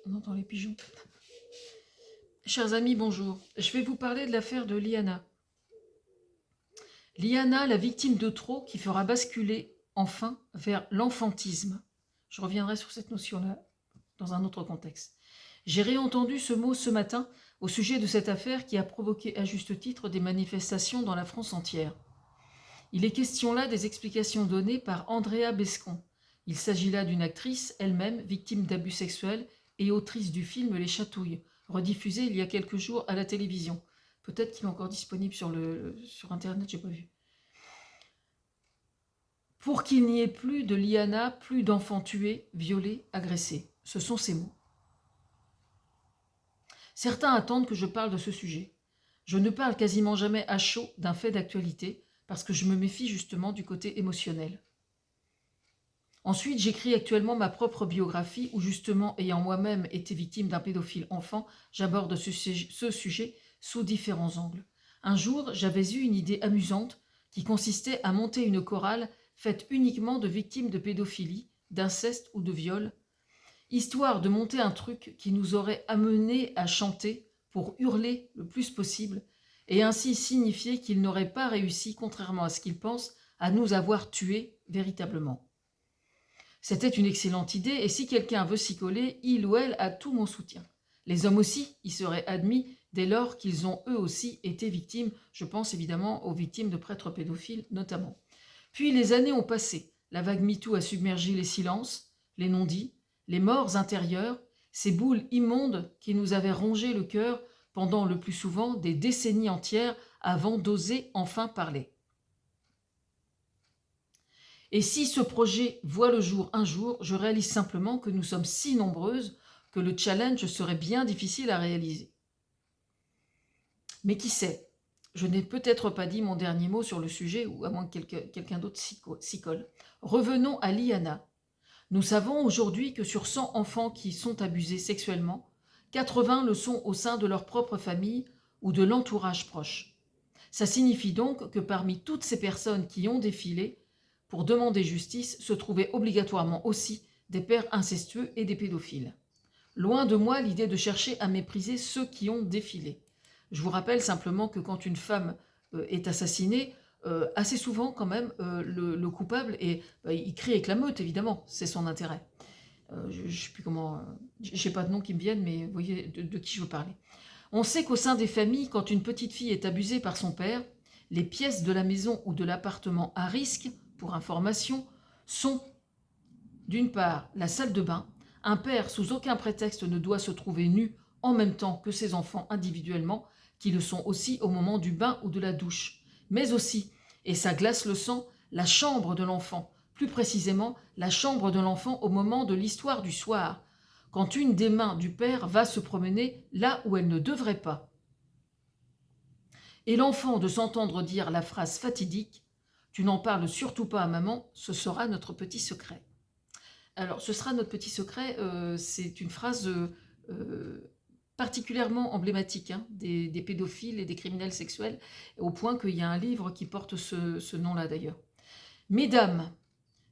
On entend les pigeons. Chers amis, bonjour. Je vais vous parler de l'affaire de Liana. Liana, la victime de trop qui fera basculer enfin vers l'enfantisme. Je reviendrai sur cette notion-là dans un autre contexte. J'ai réentendu ce mot ce matin au sujet de cette affaire qui a provoqué à juste titre des manifestations dans la France entière. Il est question là des explications données par Andrea Bescon. Il s'agit là d'une actrice, elle-même victime d'abus sexuels et autrice du film Les Chatouilles, rediffusé il y a quelques jours à la télévision. Peut-être qu'il est encore disponible sur Internet, j'ai pas vu. Pour qu'il n'y ait plus de Liana, plus d'enfants tués, violés, agressés. Ce sont ces mots. Certains attendent que je parle de ce sujet. Je ne parle quasiment jamais à chaud d'un fait d'actualité parce que je me méfie justement du côté émotionnel. Ensuite, j'écris actuellement ma propre biographie où justement, ayant moi-même été victime d'un pédophile enfant, j'aborde ce sujet sous différents angles. Un jour, j'avais eu une idée amusante qui consistait à monter une chorale faite uniquement de victimes de pédophilie, d'inceste ou de viol, histoire de monter un truc qui nous aurait amenés à chanter pour hurler le plus possible et ainsi signifier qu'ils n'auraient pas réussi, contrairement à ce qu'ils pensent, à nous avoir tués véritablement. C'était une excellente idée et si quelqu'un veut s'y coller, il ou elle a tout mon soutien. Les hommes aussi y seraient admis dès lors qu'ils ont eux aussi été victimes, je pense évidemment aux victimes de prêtres pédophiles notamment. Puis les années ont passé, la vague MeToo a submergé les silences, les non-dits, les morts intérieures, ces boules immondes qui nous avaient rongé le cœur pendant le plus souvent des décennies entières avant d'oser enfin parler. Et si ce projet voit le jour un jour, je réalise simplement que nous sommes si nombreuses que le challenge serait bien difficile à réaliser. Mais qui sait, je n'ai peut-être pas dit mon dernier mot sur le sujet, ou à moins que quelqu'un d'autre s'y colle. Revenons à Liana. Nous savons aujourd'hui que sur 100 enfants qui sont abusés sexuellement, 80 le sont au sein de leur propre famille ou de l'entourage proche. Ça signifie donc que parmi toutes ces personnes qui ont défilé pour demander justice se trouvaient obligatoirement aussi des pères incestueux et des pédophiles. Loin de moi l'idée de chercher à mépriser ceux qui ont défilé. Je vous rappelle simplement que quand une femme est assassinée, assez souvent quand même le coupable il crie avec la meute évidemment, c'est son intérêt. Je ne sais plus comment, j'ai pas de nom qui me viennent, mais vous voyez de qui je veux parler. On sait qu'au sein des familles, quand une petite fille est abusée par son père, les pièces de la maison ou de l'appartement à risque, pour information, sont d'une part la salle de bain. Un père sous aucun prétexte ne doit se trouver nu en même temps que ses enfants individuellement, qui le sont aussi au moment du bain ou de la douche. Mais aussi, et ça glace le sang, la chambre de l'enfant, plus précisément la chambre de l'enfant au moment de l'histoire du soir, quand une des mains du père va se promener là où elle ne devrait pas. Et l'enfant de s'entendre dire la phrase fatidique « Tu n'en parles surtout pas à maman, ce sera notre petit secret ». Alors, ce sera notre petit secret, c'est une phrase particulièrement emblématique des pédophiles et des criminels sexuels, au point qu'il y a un livre qui porte ce nom-là d'ailleurs. Mesdames,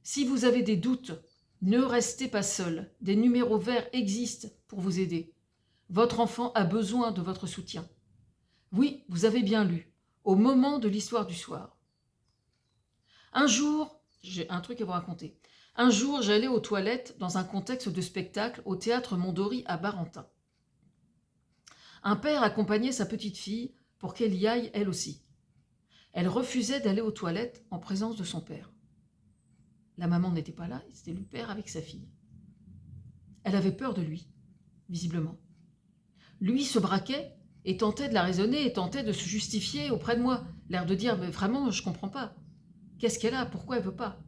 si vous avez des doutes, ne restez pas seules. Des numéros verts existent pour vous aider. Votre enfant a besoin de votre soutien. Oui, vous avez bien lu, au moment de l'histoire du soir. Un jour, j'ai un truc à vous raconter. Un jour, j'allais aux toilettes dans un contexte de spectacle au théâtre Mondori à Barentin. Un père accompagnait sa petite fille pour qu'elle y aille elle aussi. Elle refusait d'aller aux toilettes en présence de son père. La maman n'était pas là, c'était le père avec sa fille. Elle avait peur de lui, visiblement. Lui se braquait et tentait de la raisonner et tentait de se justifier auprès de moi, l'air de dire « mais vraiment, je ne comprends pas. Qu'est-ce qu'elle a? Pourquoi elle ne veut pas ?»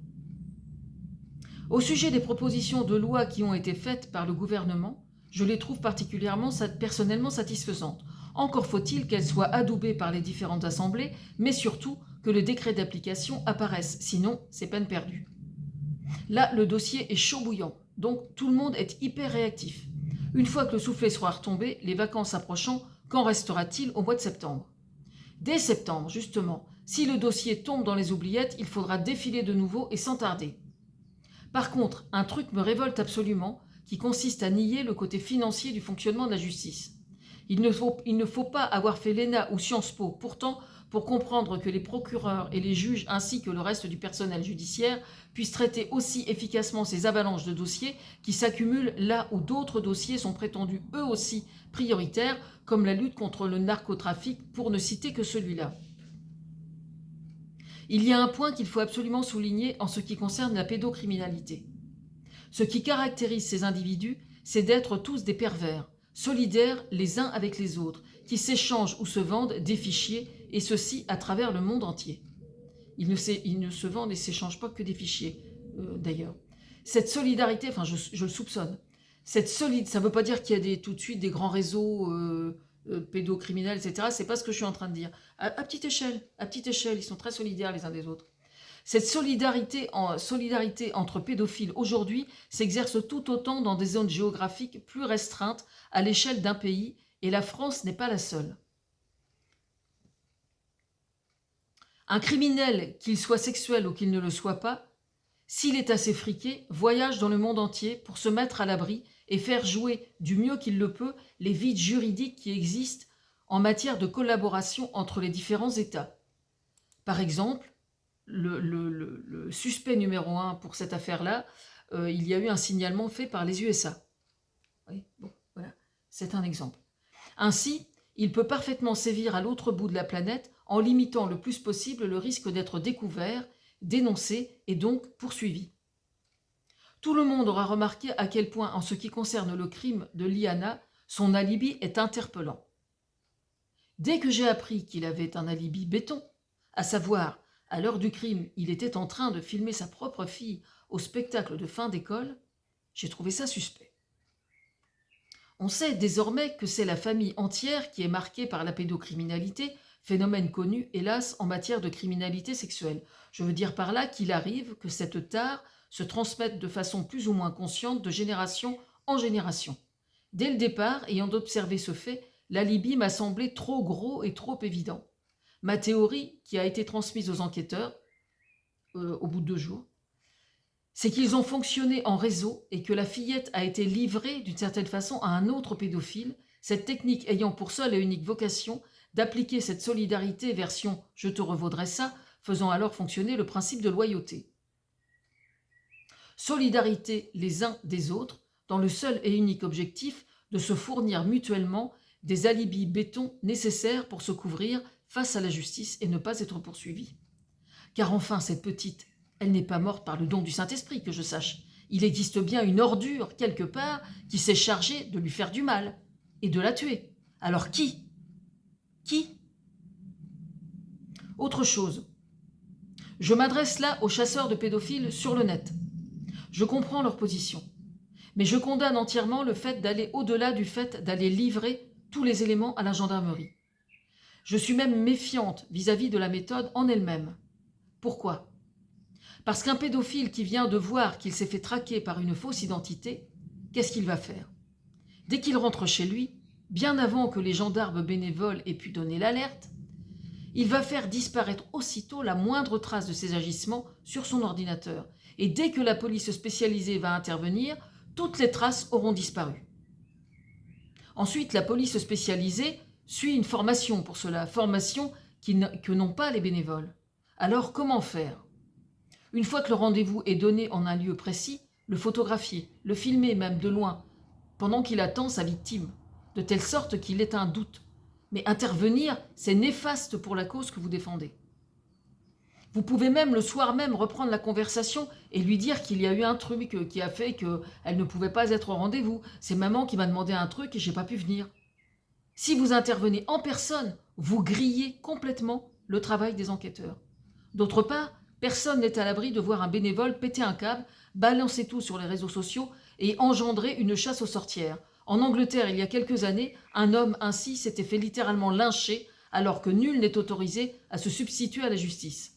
Au sujet des propositions de loi qui ont été faites par le gouvernement, je les trouve particulièrement personnellement satisfaisantes. Encore faut-il qu'elles soient adoubées par les différentes assemblées, mais surtout que le décret d'application apparaisse, sinon c'est peine perdue. Là, le dossier est chaud bouillant, donc tout le monde est hyper réactif. Une fois que le soufflet sera retombé, les vacances approchant, qu'en restera-t-il au mois de septembre? Dès septembre, justement, si le dossier tombe dans les oubliettes, il faudra défiler de nouveau et sans tarder. Par contre, un truc me révolte absolument, qui consiste à nier le côté financier du fonctionnement de la justice. Il ne faut pas avoir fait l'ENA ou Sciences Po, pourtant, pour comprendre que les procureurs et les juges, ainsi que le reste du personnel judiciaire, puissent traiter aussi efficacement ces avalanches de dossiers qui s'accumulent là où d'autres dossiers sont prétendus eux aussi prioritaires, comme la lutte contre le narcotrafic, pour ne citer que celui-là. Il y a un point qu'il faut absolument souligner en ce qui concerne la pédocriminalité. Ce qui caractérise ces individus, c'est d'être tous des pervers, solidaires les uns avec les autres, qui s'échangent ou se vendent des fichiers, et ceci à travers le monde entier. Ils ne se vendent et s'échangent pas que des fichiers, d'ailleurs. Cette solidarité, enfin je le soupçonne, ça ne veut pas dire qu'il y a tout de suite des grands réseaux pédocriminels, etc. C'est pas ce que je suis en train de dire. À petite échelle, ils sont très solidaires les uns des autres. Cette solidarité entre pédophiles aujourd'hui s'exerce tout autant dans des zones géographiques plus restreintes à l'échelle d'un pays, et la France n'est pas la seule. Un criminel, qu'il soit sexuel ou qu'il ne le soit pas, s'il est assez friqué, voyage dans le monde entier pour se mettre à l'abri et faire jouer du mieux qu'il le peut les vides juridiques qui existent en matière de collaboration entre les différents États. Par exemple, le suspect numéro 1 pour cette affaire-là, il y a eu un signalement fait par les USA. Oui, bon, voilà, c'est un exemple. Ainsi, il peut parfaitement sévir à l'autre bout de la planète en limitant le plus possible le risque d'être découvert, dénoncé et donc poursuivi. Tout le monde aura remarqué à quel point, en ce qui concerne le crime de Liana, son alibi est interpellant. Dès que j'ai appris qu'il avait un alibi béton, à savoir, à l'heure du crime, il était en train de filmer sa propre fille au spectacle de fin d'école, j'ai trouvé ça suspect. On sait désormais que c'est la famille entière qui est marquée par la pédocriminalité, phénomène connu, hélas, en matière de criminalité sexuelle. Je veux dire par là qu'il arrive que cette tare se transmette de façon plus ou moins consciente de génération en génération. Dès le départ, ayant observé ce fait, l'alibi m'a semblé trop gros et trop évident. Ma théorie, qui a été transmise aux enquêteurs au bout de 2 jours, c'est qu'ils ont fonctionné en réseau et que la fillette a été livrée d'une certaine façon à un autre pédophile, cette technique ayant pour seule et unique vocation d'appliquer cette solidarité version « je te revaudrai ça », faisant alors fonctionner le principe de loyauté. Solidarité les uns des autres, dans le seul et unique objectif de se fournir mutuellement des alibis béton nécessaires pour se couvrir face à la justice et ne pas être poursuivi. Car enfin, cette petite, elle n'est pas morte par le don du Saint-Esprit, que je sache. Il existe bien une ordure, quelque part, qui s'est chargée de lui faire du mal et de la tuer. Alors qui ? Qui ? Autre chose. Je m'adresse là aux chasseurs de pédophiles sur le net. Je comprends leur position, mais je condamne entièrement le fait d'aller au-delà du fait d'aller livrer tous les éléments à la gendarmerie. Je suis même méfiante vis-à-vis de la méthode en elle-même. Pourquoi ? Parce qu'un pédophile qui vient de voir qu'il s'est fait traquer par une fausse identité, qu'est-ce qu'il va faire ? Dès qu'il rentre chez lui, bien avant que les gendarmes bénévoles aient pu donner l'alerte, il va faire disparaître aussitôt la moindre trace de ses agissements sur son ordinateur. Et dès que la police spécialisée va intervenir, toutes les traces auront disparu. Ensuite, la police spécialisée suit une formation pour cela, formation que n'ont pas les bénévoles. Alors, comment faire ? Une fois que le rendez-vous est donné en un lieu précis, le photographier, le filmer même de loin, pendant qu'il attend sa victime, de telle sorte qu'il ait un doute. Mais intervenir, c'est néfaste pour la cause que vous défendez. Vous pouvez même le soir même reprendre la conversation et lui dire qu'il y a eu un truc qui a fait qu'elle ne pouvait pas être au rendez-vous. C'est maman qui m'a demandé un truc et j'ai pas pu venir. Si vous intervenez en personne, vous grillez complètement le travail des enquêteurs. D'autre part, personne n'est à l'abri de voir un bénévole péter un câble, balancer tout sur les réseaux sociaux et engendrer une chasse aux sorcières. En Angleterre, il y a quelques années, un homme ainsi s'était fait littéralement lyncher alors que nul n'est autorisé à se substituer à la justice.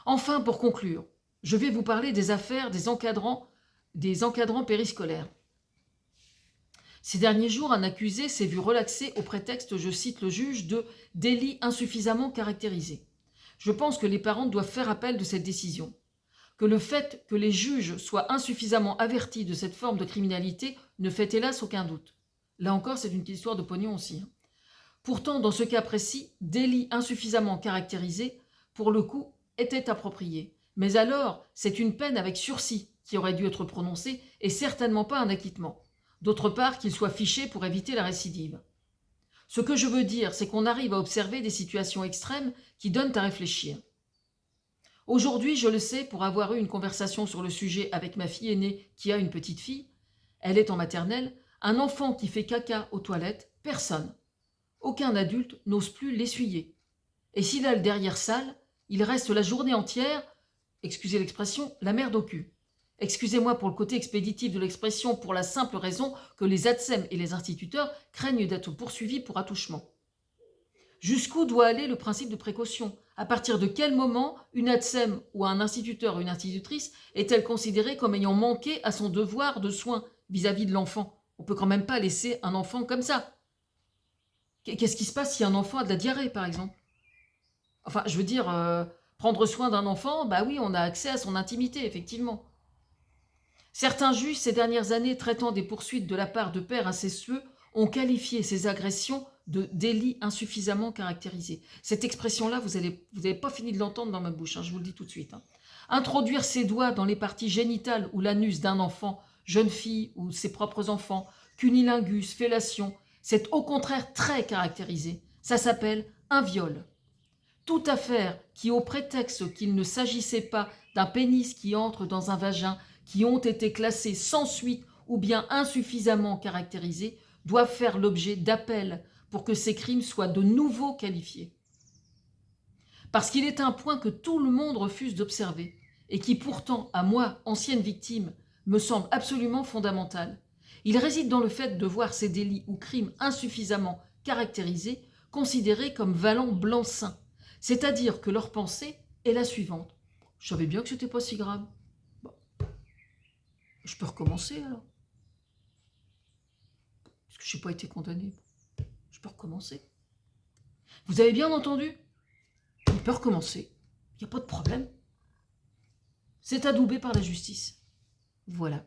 Enfin, pour conclure, je vais vous parler des affaires des encadrants périscolaires. Ces derniers jours, un accusé s'est vu relaxé au prétexte, je cite le juge, de « délit insuffisamment caractérisé ». Je pense que les parents doivent faire appel de cette décision. que le fait que les juges soient insuffisamment avertis de cette forme de criminalité ne fait hélas aucun doute. Là encore, c'est une histoire de pognon aussi. Pourtant, dans ce cas précis, délit insuffisamment caractérisé, pour le coup, était approprié. Mais alors, c'est une peine avec sursis qui aurait dû être prononcée et certainement pas un acquittement. D'autre part, qu'il soit fiché pour éviter la récidive. Ce que je veux dire, c'est qu'on arrive à observer des situations extrêmes qui donnent à réfléchir. Aujourd'hui, je le sais, pour avoir eu une conversation sur le sujet avec ma fille aînée qui a une petite fille, elle est en maternelle, un enfant qui fait caca aux toilettes, personne. Aucun adulte n'ose plus l'essuyer. Et s'il a le derrière sale, il reste la journée entière, excusez l'expression, la merde au cul. Excusez-moi pour le côté expéditif de l'expression pour la simple raison que les ATSEM et les instituteurs craignent d'être poursuivis pour attouchement. Jusqu'où doit aller le principe de précaution? À partir de quel moment une ATSEM ou un instituteur ou une institutrice est-elle considérée comme ayant manqué à son devoir de soin vis-à-vis de l'enfant? On ne peut quand même pas laisser un enfant comme ça. Qu'est-ce qui se passe si un enfant a de la diarrhée, par exemple? Enfin, je veux dire, prendre soin d'un enfant, bah oui, on a accès à son intimité, effectivement. Certains juges, ces dernières années, traitant des poursuites de la part de pères incestueux, ont qualifié ces agressions de délits insuffisamment caractérisés. Cette expression-là, vous n'avez pas fini de l'entendre dans ma bouche, je vous le dis tout de suite. Introduire ses doigts dans les parties génitales ou l'anus d'un enfant, jeune fille ou ses propres enfants, cunilingus, fellation, c'est au contraire très caractérisé. Ça s'appelle un viol. Toute affaire qui, au prétexte qu'il ne s'agissait pas d'un pénis qui entre dans un vagin, qui ont été classés sans suite ou bien insuffisamment caractérisés, doivent faire l'objet d'appels pour que ces crimes soient de nouveau qualifiés. Parce qu'il est un point que tout le monde refuse d'observer et qui pourtant, à moi, ancienne victime, me semble absolument fondamental. Il réside dans le fait de voir ces délits ou crimes insuffisamment caractérisés considérés comme valant blanc-seing, c'est-à-dire que leur pensée est la suivante. Je savais bien que c'était pas si grave. Bon. Je peux recommencer alors. Parce que je n'ai pas été condamné. Je peux recommencer. Vous avez bien entendu? Il peut recommencer. Il n'y a pas de problème. C'est adoubé par la justice. Voilà.